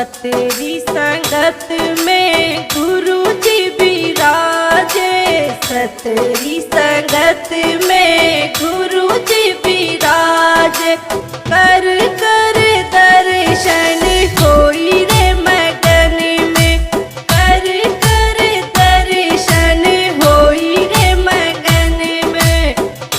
तेरी संगत में गुरु जी विराजे, सतेरी संगत में गुरु जी विराजे। कर कर दर्शन कोई रे मगन में, कर कर दर्शन होई रे मगन में।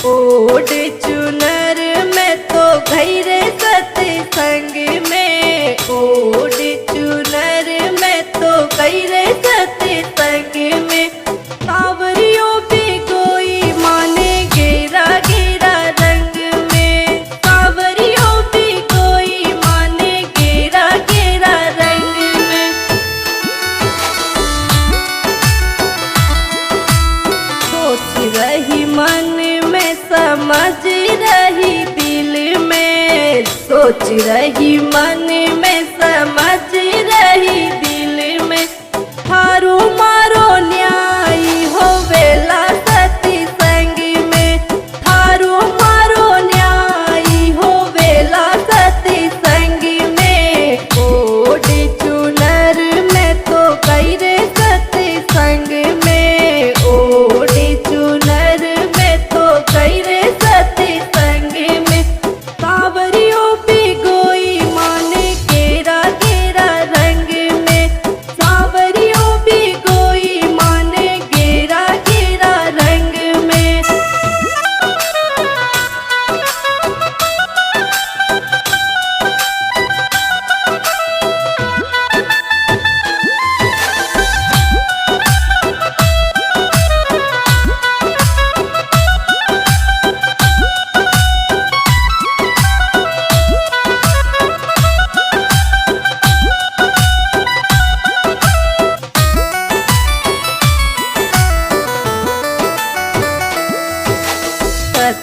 ओढ़ चुनर में तो गई रे सत्संग में, ओढ़ चुनर में तो गई रे सत्संग में। सावरियों भी कोई माने गेरा गेरा रंग में, सावरियों भी कोई माने गेरा गेरा रंग में। सोच रही मन में समझ रही दिल में, सोच रही मन में समझ रही दिल में। थारो मारो न्याय हो वेला सत्संग में, थारो मारो न्याय हो वेला सत्संग में। ओढ़ चुनर में तो गई रे सत्संग में, ओढ़ चुनर में तो गई रे सत्संग में। सावरियों भी गोई माने गेरा गेरा रंग में, सावरियों भी गोई माने गेरा गेरा रंग में।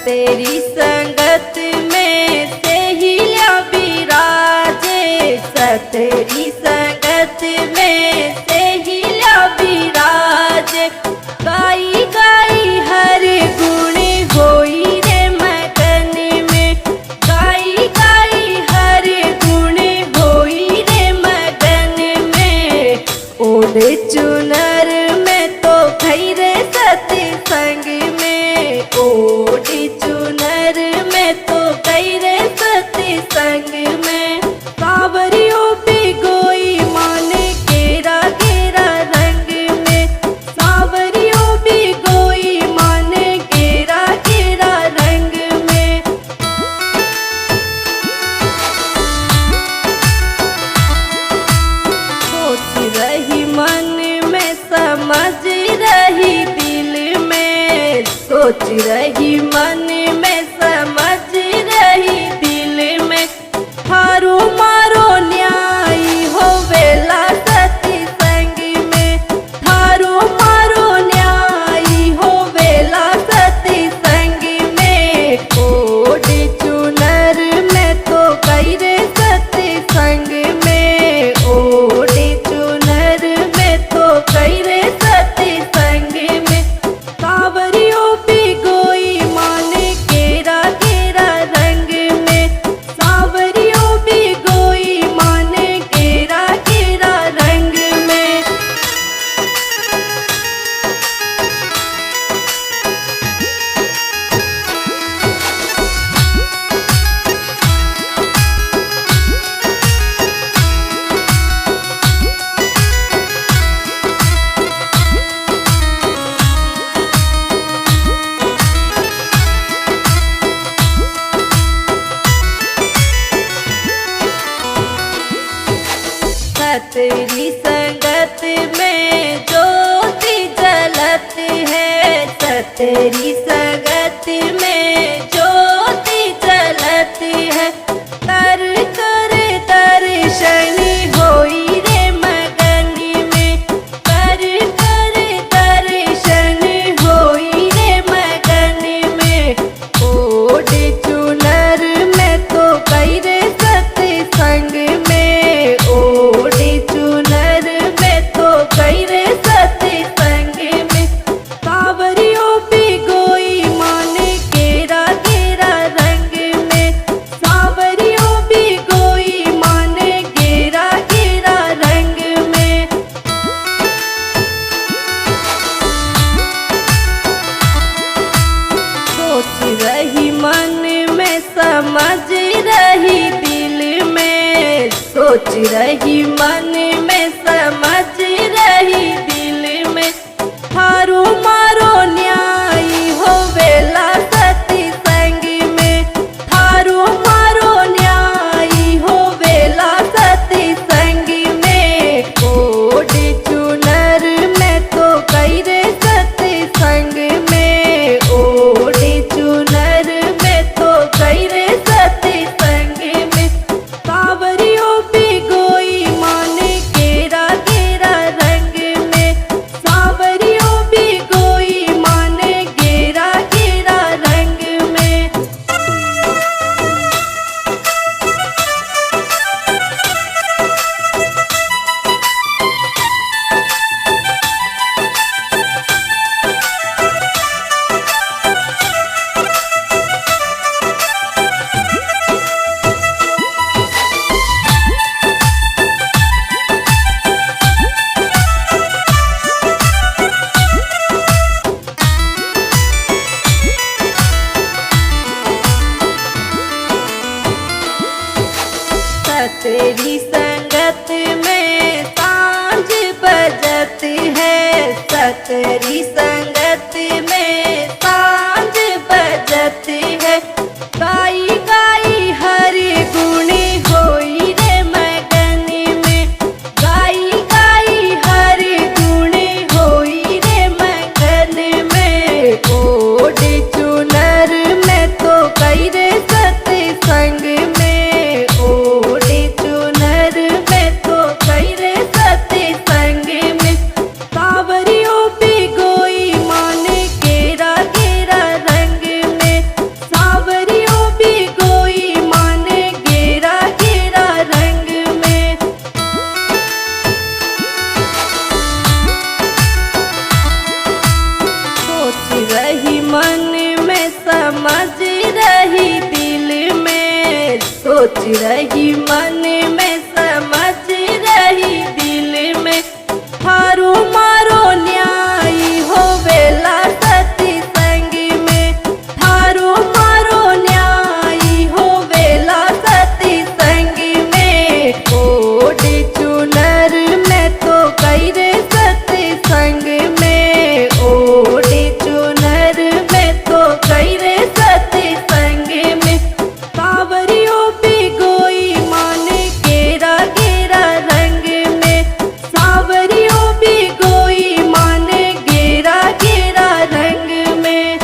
तेरी संगत में से ही लिया विराजे, सतेरी संगत में से ही लिया विराजे। गाई गाई हर गुण होई रे मगन में, गाई गाई हर गुण होई रे मगन में। ओढ़ चुनर में तो गई रे सत्संग में, ओढ़ चुनर में तो गई रे सत्संग में। सावरियों भी गोई माने गेरा गेरा रंग में, सावरियों भी गोई माने गेरा गेरा रंग में। सोच रही मन में समझ रही दिल में, सोच रही मन में समझ रही दिल में। थारो मारो न्याय हो वेला सत्संग में, थारो मारो न्याय हो वेला सत्संग में। ओढ़ चुनर में तो गई रे सत्संग में, ओढ़ चुनर में तो गई रे सत्संग में। सावरियों भी गोई माने गेरा गेरा रंग में, सावरियों भी गोई माने गेरा गेरा रंग में। सतेरी संगत में ज्योति जलत है, सतेरी संगत में ज्योति जलत है। कर कर दर्शन होई रे मगन में, कर कर दर्शन होई रे मगन में। ओढ़ चुनर में तो गई रे सत्संग में, ओढ़ चुनर में तो गई रे सत्संग में। सावरियों भी गोई सोच रही मन में समझ रही दिल में थारो मारो न्याय हो वेला सती संग में थारो मारो न्याय हो वेला सती संग में कोड चुनर में तो कई रे सती संग में ओड चुनर में तो कई रे सती संग में सावरियों भिगोई मान गेरा गेरा रंग में सावरियों भिगोई मान गेरा गेरा रंग में तेरी संगत में सांझ बजत है सतरी संगत में सांझ बजत है गाई गाई हर गुण होई रे मगन में गाई गाई हर गुण होई रे मगन में ओड चुनर में तो कई रे सती संग में ओड चुनर में तो कई रे सती संग में सावरियों भिगोई मान गेरा गेरा रंग में सावरियों भिगोई मान गेरा गेरा रंग में सोच रही मन में समझ रही दिल में सोच रही मन में समझ रही दिल में थारो मारो न्याय हो वेला सती संग में थारो मारो न्याय हो वेला सती संग में कोड चुनर में तो कई रे सती संग में ओड चुनर में तो कई रे सती संग में सावरियों भिगोई मान गेरा गेरा रंग में सावरियों भिगोई मान गेरा गेरा रंग में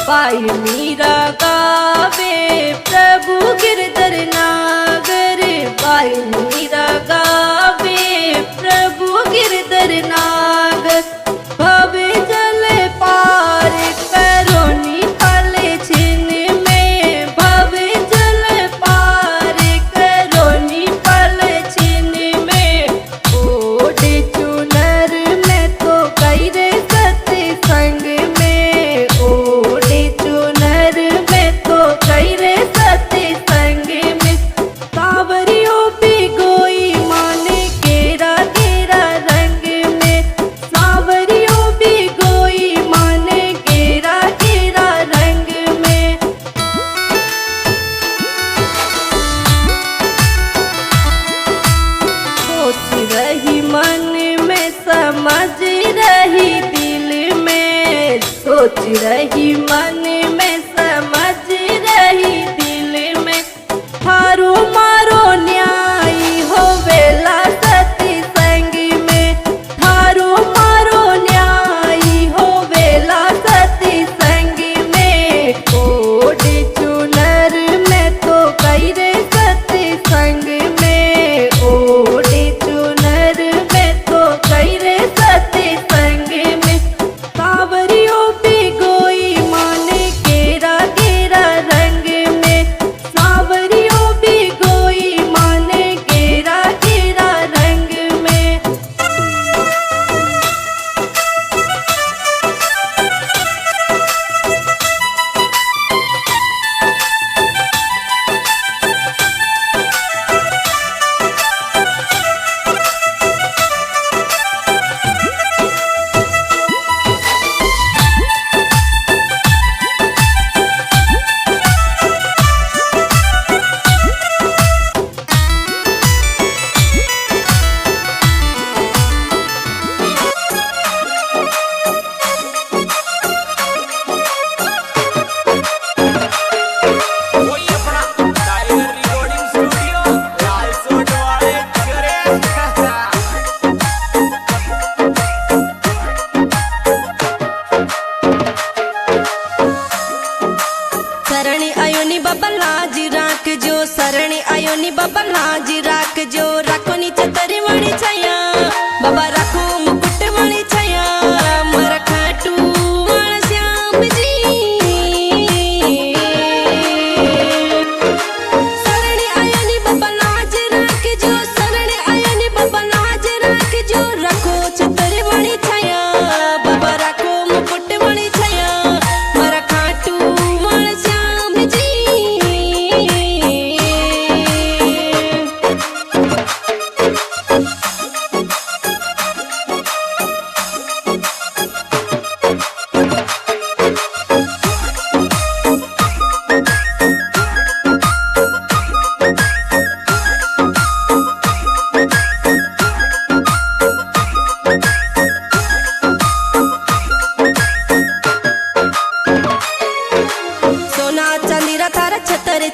पाई मीरा गावे प्रभु गिरधर नागर पाई मीरा गावे प्रभु गिरधर नागर भव जल पार करोनी पल छिन में भव जल पार करोनी पल छिन में ओड चुनर में तो कई रे सती संग में ओड चुनर में तो कई रे सती संग में सावरियों भिगोई मान गेरा गेरा रंग में सावरियों भिगोई मान गेरा गेरा रंग में सोच रही मन में समझ रही दिल में सोच रही मन में समझ रही दिल में थारो मारो न्याय हो वेला सती संग में थारो मारो न्याय हो वेला सती संग में कोड चुनर में तो कई रे सती संग में ओड चुनर में तो कई रे सती संग में सावरियों भिगोई मान शरणी आयो नी बाबा लाज राख जो राखो नी चतरी वाली छाया बाबा राखो मुकुट वाली छाया मारा खाटू वाला श्याम जी शरणी आयो नी बाबा लाज राख जो शरणी आयो नी बाबा लाज राख जो राखो चतरी वाली छाया बाबा राखो मुकुट वाली छाया मारा खाटू वाला श्याम जी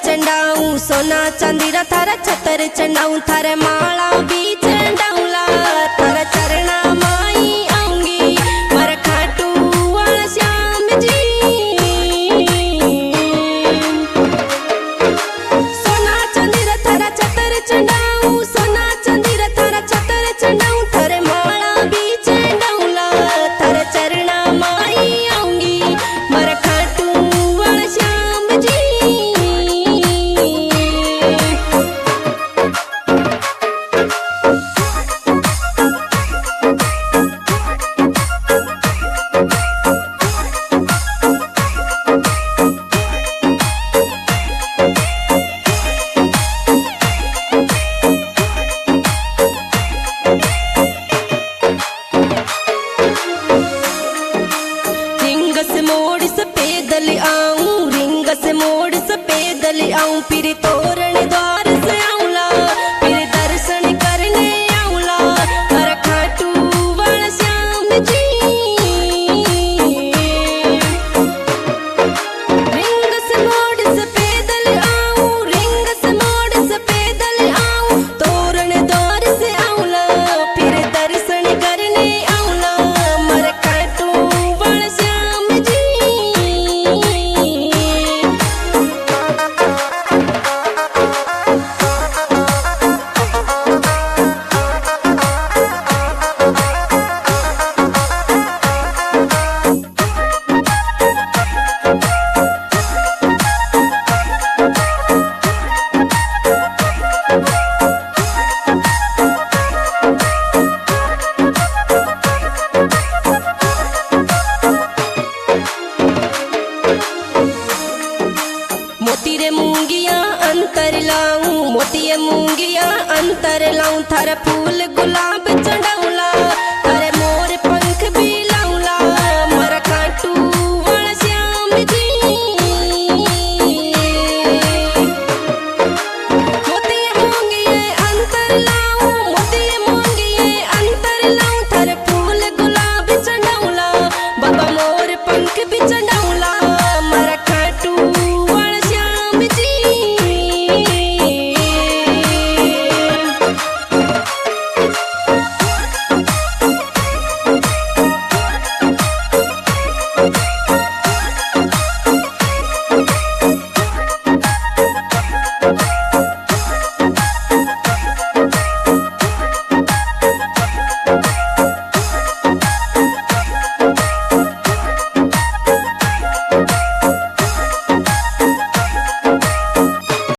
चंडाऊ सोना चांदी रा थारा छतर चंडाऊ थारे माला भी चंडाऊला थारा चरणा माई आऊंगी मारा खाटू वाला श्याम जी सोना चांदी रा थारा छतर चंडाऊ सोना चांदी रा थारा छतर चंडाऊ थारे माला भी चंडाऊला थारा चरणा माई आऊंगी मारा खाटू वाला श्याम जी मोड़ से पैदल आऊं फिर तोरण द्वार से आऊंला फिर दर्शन करने आऊंला हर खाटू वाला श्याम जी रिंग से मोड़ से पैदल आऊं रिंग से मोड़ से पैदल आऊं तोरण द्वार से आऊंला फिर दर्शन करने आऊंला मर खाटू वाला श्याम जी मोतीरे मूंगिया अंतर लाऊं मोतीये मूंगिया अंतर लाऊं थारा फूल गुलाब चढ़ाऊं